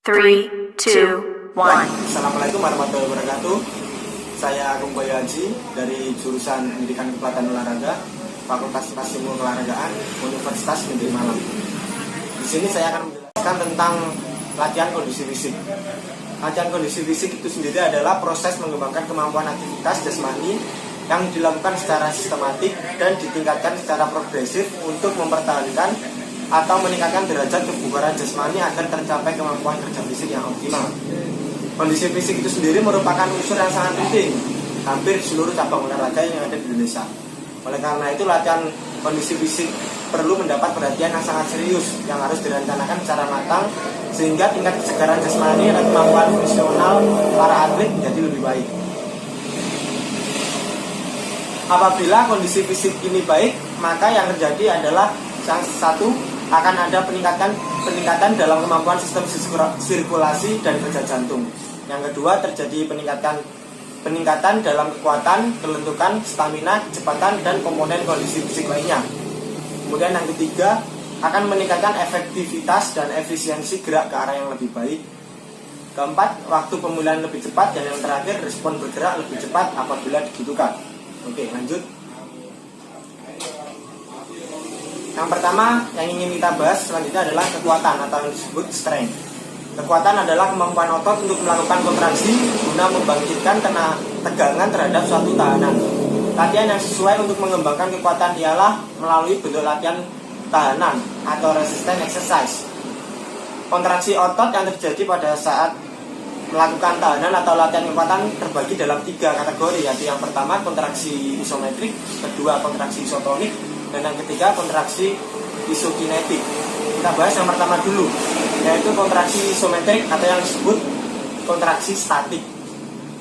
3, 2, 1. Assalamualaikum warahmatullahi wabarakatuh. Saya Agung Boyo Haji dari jurusan Pendidikan Kepelatihan Olahraga, Fakultas Ilmu Olahragaan, Universitas Negeri Malang. Di sini saya akan menjelaskan tentang latihan kondisi fisik. Latihan kondisi fisik itu sendiri adalah proses mengembangkan kemampuan aktivitas jasmani yang dilakukan secara sistematik dan ditingkatkan secara progresif untuk mempertahankan atau meningkatkan derajat kebugaran jasmani agar tercapai kemampuan kerja fisik yang optimal. Kondisi fisik itu sendiri merupakan unsur yang sangat penting hampir seluruh cabang olahraga yang ada di Indonesia. Oleh karena itu, latihan kondisi fisik perlu mendapat perhatian yang sangat serius yang harus direncanakan secara matang sehingga tingkat kesegaran jasmani dan kemampuan fungsional para atlet menjadi lebih baik. Apabila kondisi fisik ini baik, maka yang terjadi adalah yang satu, akan ada peningkatan dalam kemampuan sistem sirkulasi dan kerja jantung. Yang kedua, terjadi peningkatan dalam kekuatan, kelentukan, stamina, kecepatan, dan komponen kondisi fisik lainnya. Kemudian yang ketiga, akan meningkatkan efektivitas dan efisiensi gerak ke arah yang lebih baik. Keempat, waktu pemulihan lebih cepat. Dan yang terakhir, respon bergerak lebih cepat apabila dibutuhkan. Oke, lanjut. Yang pertama yang ingin kita bahas selanjutnya adalah kekuatan atau yang disebut strength. Kekuatan adalah kemampuan otot untuk melakukan kontraksi guna membangkitkan tegangan terhadap suatu tahanan. Latihan yang sesuai untuk mengembangkan kekuatan ialah melalui bentuk latihan tahanan atau resistance exercise. Kontraksi otot yang terjadi pada saat melakukan tahanan atau latihan kekuatan terbagi dalam 3 kategori, yaitu yang pertama kontraksi isometrik, kedua kontraksi isotonik, dan yang ketiga kontraksi isokinetik. Kita bahas yang pertama dulu, yaitu kontraksi isometrik atau yang disebut kontraksi statik,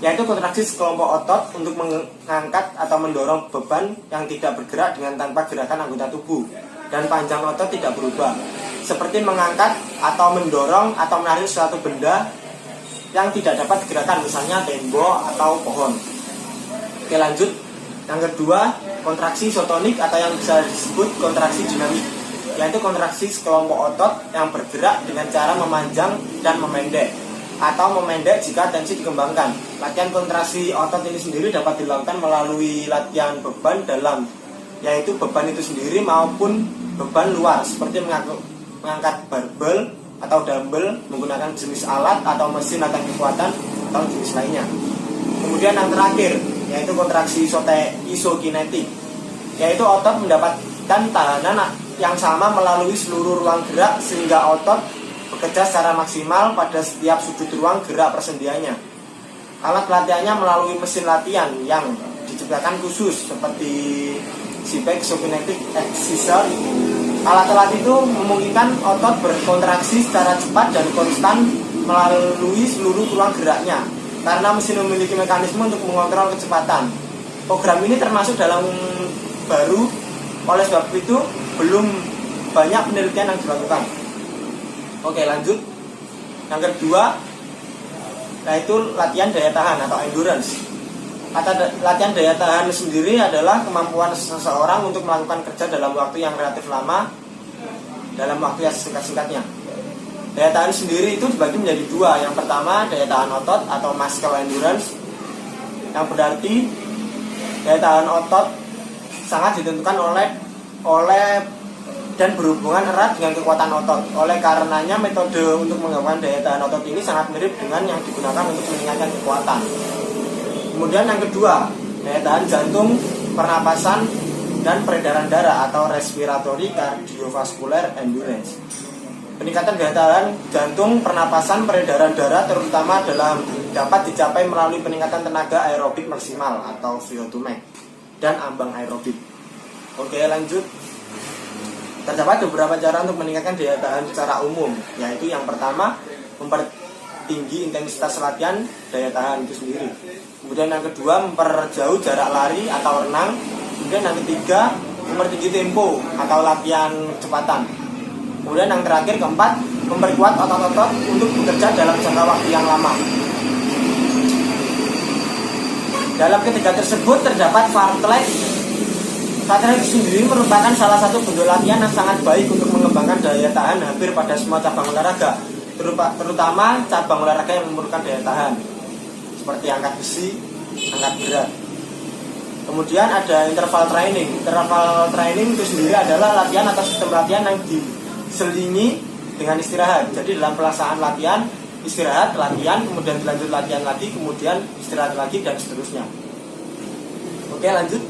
yaitu kontraksi sekelompok otot untuk mengangkat atau mendorong beban yang tidak bergerak dengan tanpa gerakan anggota tubuh, dan panjang otot tidak berubah, seperti mengangkat atau mendorong atau menarik suatu benda yang tidak dapat digerakkan, misalnya tembok atau pohon. Oke, lanjut. Yang kedua, kontraksi isotonik atau yang bisa disebut kontraksi dinamik, yaitu kontraksi sekelompok otot yang bergerak dengan cara memanjang dan memendek, atau memendek jika tensi dikembangkan. Latihan kontraksi otot ini sendiri dapat dilakukan melalui latihan beban dalam, yaitu beban itu sendiri maupun beban luar, seperti mengangkat barbel atau dumbbell menggunakan jenis alat atau mesin latihan kekuatan atau jenis lainnya. Kemudian yang terakhir, yaitu kontraksi isokinetik, yaitu otot mendapatkan tahanan yang sama melalui seluruh ruang gerak sehingga otot bekerja secara maksimal pada setiap sudut ruang gerak persendiannya. Alat pelatihannya melalui mesin latihan yang diciptakan khusus seperti Zybeck Isokinetic Exerciser. Alat-alat itu memungkinkan otot berkontraksi secara cepat dan konstan melalui seluruh ruang geraknya, karena mesin memiliki mekanisme untuk mengontrol kecepatan. Program ini termasuk dalam baru, oleh sebab itu belum banyak penelitian yang dilakukan. Oke, lanjut. Yang kedua, yaitu latihan daya tahan atau endurance. Latihan daya tahan sendiri adalah kemampuan seseorang untuk melakukan kerja dalam waktu yang relatif lama dalam waktu yang singkat-singkatnya. Daya tahan sendiri itu dibagi menjadi 2. Yang pertama, daya tahan otot atau muscle endurance, yang berarti daya tahan otot sangat ditentukan oleh dan berhubungan erat dengan kekuatan otot. Oleh karenanya, metode untuk mengembangkan daya tahan otot ini sangat mirip dengan yang digunakan untuk meningkatkan kekuatan. Kemudian yang kedua, daya tahan jantung, pernapasan, dan peredaran darah atau respiratory cardiovascular endurance. Peningkatan daya tahan jantung, pernapasan, peredaran darah terutama dapat dicapai melalui peningkatan tenaga aerobik maksimal atau VO2 max dan ambang aerobik. Oke, lanjut. Terdapat beberapa cara untuk meningkatkan daya tahan secara umum, yaitu yang pertama, mempertinggi intensitas latihan daya tahan itu sendiri. Kemudian yang kedua, memperjauh jarak lari atau renang. Kemudian yang ketiga, mempertinggi tempo atau latihan kecepatan. Kemudian yang terakhir, keempat, memperkuat otot-otot untuk bekerja dalam jangka waktu yang lama. Dalam ketiga tersebut terdapat fartlek. Fartlek sendiri merupakan salah satu bentuk latihan yang sangat baik untuk mengembangkan daya tahan hampir pada semua cabang olahraga. terutama cabang olahraga yang memerlukan daya tahan seperti angkat besi, angkat berat. Kemudian ada interval training. Interval training itu sendiri adalah latihan atau sistem latihan yang diselingi dengan istirahat. Jadi dalam pelaksanaan latihan, istirahat, latihan, kemudian dilanjut latihan lagi, kemudian istirahat lagi, dan seterusnya. Oke, lanjut.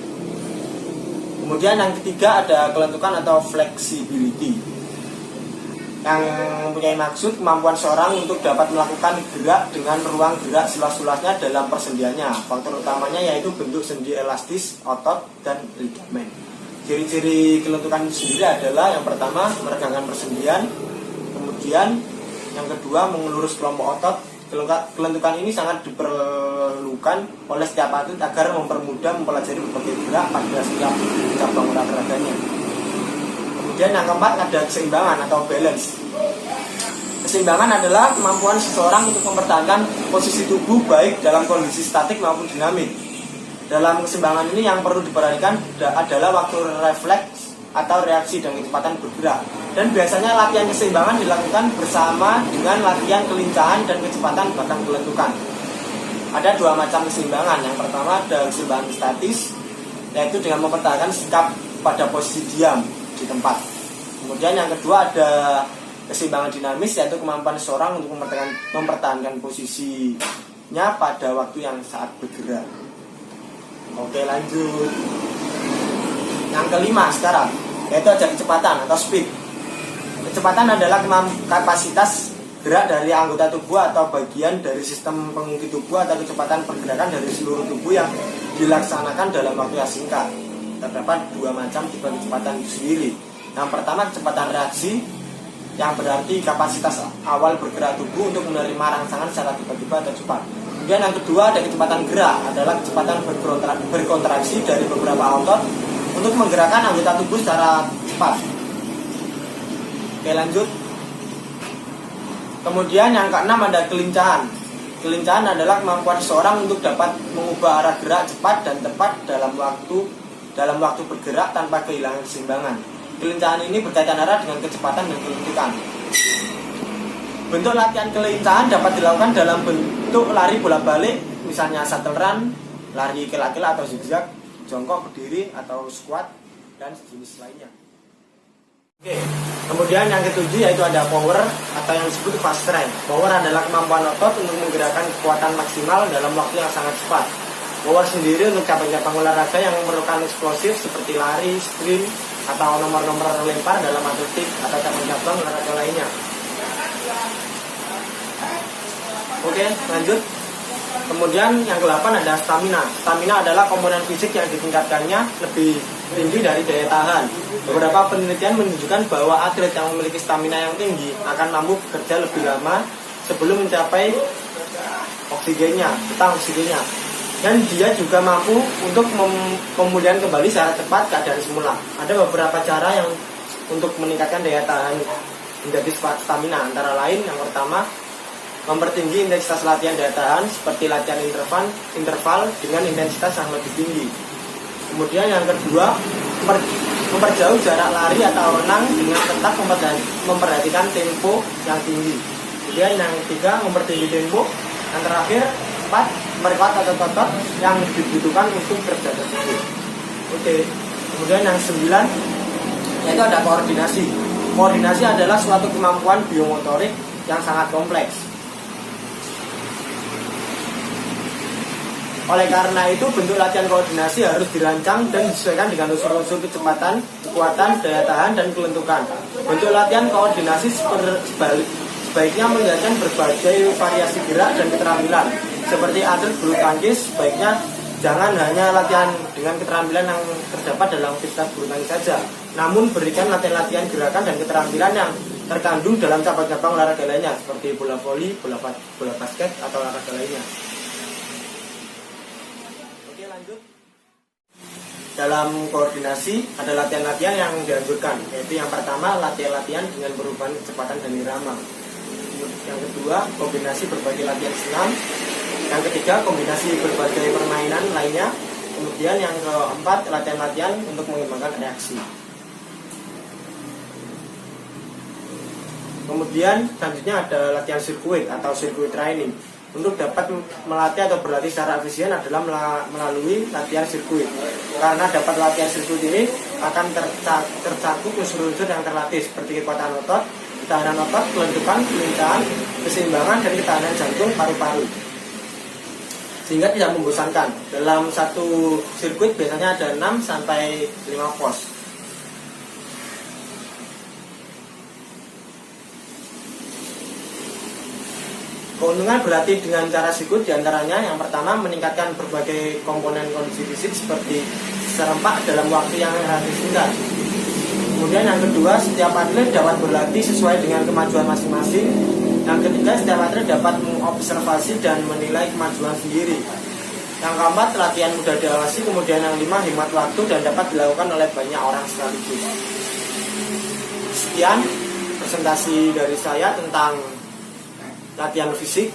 Kemudian yang ketiga ada kelentukan atau flexibility, yang mempunyai maksud kemampuan seorang untuk dapat melakukan gerak dengan ruang gerak seluas-luasnya dalam persendiannya. Faktor utamanya yaitu bentuk sendi elastis, otot, dan ligamen. Ciri-ciri kelentukan sendiri adalah yang pertama meregangkan persendian, kemudian yang kedua mengelurus kelompok otot. Kelentukan ini sangat diperlukan oleh setiap atlet agar mempermudah mempelajari berbagai gerak pada setiap cabang olahraganya. Kemudian yang keempat ada keseimbangan atau balance. Keseimbangan adalah kemampuan seseorang untuk mempertahankan posisi tubuh baik dalam kondisi statik maupun dinamik. Dalam keseimbangan ini yang perlu diperhatikan adalah waktu refleks atau reaksi dan kecepatan bergerak. Dan biasanya latihan keseimbangan dilakukan bersama dengan latihan kelincahan dan kecepatan bahkan kelentukan. Ada dua macam keseimbangan. Yang pertama ada keseimbangan statis, yaitu dengan mempertahankan sikap pada posisi diam di tempat. Kemudian yang kedua ada keseimbangan dinamis, yaitu kemampuan seorang untuk mempertahankan posisinya pada waktu yang saat bergerak. Oke, lanjut. Yang kelima sekarang, yaitu ada kecepatan atau speed. Kecepatan adalah kapasitas gerak dari anggota tubuh atau bagian dari sistem pengungkit tubuh atau kecepatan pergerakan dari seluruh tubuh yang dilaksanakan dalam waktu yang singkat. Terdapat dua macam tipe kecepatan itu sendiri. Yang pertama kecepatan reaksi, yang berarti kapasitas awal bergerak tubuh untuk menerima rangsangan secara tiba-tiba atau cepat. Kemudian yang kedua ada kecepatan gerak, adalah kecepatan berkontraksi dari beberapa otot untuk menggerakkan anggota tubuh secara cepat. Oke, lanjut. Kemudian yang keenam ada kelincahan. Kelincahan adalah kemampuan seseorang untuk dapat mengubah arah gerak cepat dan tepat dalam waktu bergerak tanpa kehilangan keseimbangan. Kelincahan ini berkaitan erat dengan kecepatan dan kelentukan. Bentuk latihan kelincahan dapat dilakukan dalam bentuk lari bolak-balik, misalnya shuttle run, lari kilat atau zigzag, jongkok, berdiri, atau squat, dan sejenis lainnya. Oke, kemudian yang ketujuh yaitu ada power atau yang disebut fast strength. Power adalah kemampuan otot untuk menggerakkan kekuatan maksimal dalam waktu yang sangat cepat. Power sendiri untuk cabang-cabang olahraga yang memerlukan eksplosif seperti lari, sprint, atau nomor-nomor lempar dalam atletik atau cabang-cabang olahraga lainnya. Oke, lanjut. Kemudian yang ke-8 ada stamina. Stamina adalah komponen fisik yang ditingkatkannya lebih tinggi dari daya tahan. Beberapa penelitian menunjukkan bahwa atlet yang memiliki stamina yang tinggi akan mampu bekerja lebih lama sebelum mencapai petang oksigennya. Dan dia juga mampu untuk pemulihan kembali secara cepat keadaan semula. Ada beberapa cara yang untuk meningkatkan daya tahan menjadi stamina, antara lain yang pertama mempertinggi intensitas latihan daya tahan seperti latihan interval dengan intensitas yang lebih tinggi. Kemudian yang kedua, memperjauh jarak lari atau renang dengan tetap memperhatikan tempo yang tinggi. Kemudian yang ketiga, mempertinggi tempo. Yang terakhir, 4, memperkuat otot-otot yang dibutuhkan untuk kerja tersebut. Oke. Kemudian yang 9, yaitu ada koordinasi. Koordinasi adalah suatu kemampuan biomotorik yang sangat kompleks. Oleh karena itu, bentuk latihan koordinasi harus dirancang dan disesuaikan dengan unsur-unsur kecepatan, kekuatan, daya tahan, dan kelentukan. Bentuk latihan koordinasi sebaiknya melihatkan berbagai variasi gerak dan keterampilan. Seperti atlet bulu tangkis, sebaiknya jangan hanya latihan dengan keterampilan yang terdapat dalam aktivitas bulu tangkis saja, namun berikan latihan-latihan gerakan dan keterampilan yang terkandung dalam cabang-cabang olahraga lainnya, seperti bola voli, bola basket, atau olahraga lainnya. Lanjut. Dalam koordinasi ada latihan-latihan yang dianjurkan, yaitu yang pertama latihan-latihan dengan perubahan kecepatan dan irama. Yang kedua, kombinasi berbagai latihan senam. Yang ketiga, kombinasi berbagai permainan lainnya. Kemudian yang keempat, latihan-latihan untuk mengembangkan reaksi. Kemudian selanjutnya ada latihan sirkuit atau sirkuit training. Untuk dapat melatih atau berlatih secara efisien adalah melalui latihan sirkuit. Karena dapat latihan sirkuit ini akan tercakup unsur-unsur yang terlatih seperti kekuatan otot, ketahanan otot, kelenturan, kelincahan, keseimbangan, dan ketahanan jantung, paru-paru. Sehingga tidak membosankan. Dalam satu sirkuit biasanya ada 6 sampai 5 pos. Keuntungan berlatih dengan cara sirkuit diantaranya yang pertama meningkatkan berbagai komponen kondisi fisik seperti serempak dalam waktu yang relatif singkat. Kemudian yang kedua, setiap atlet dapat berlatih sesuai dengan kemajuan masing-masing. Yang ketiga, setiap atlet dapat mengobservasi dan menilai kemajuan sendiri. Yang keempat, latihan mudah diawasi. Kemudian yang lima, hemat waktu dan dapat dilakukan oleh banyak orang sekaligus. Sekian presentasi dari saya tentang latihan fisik.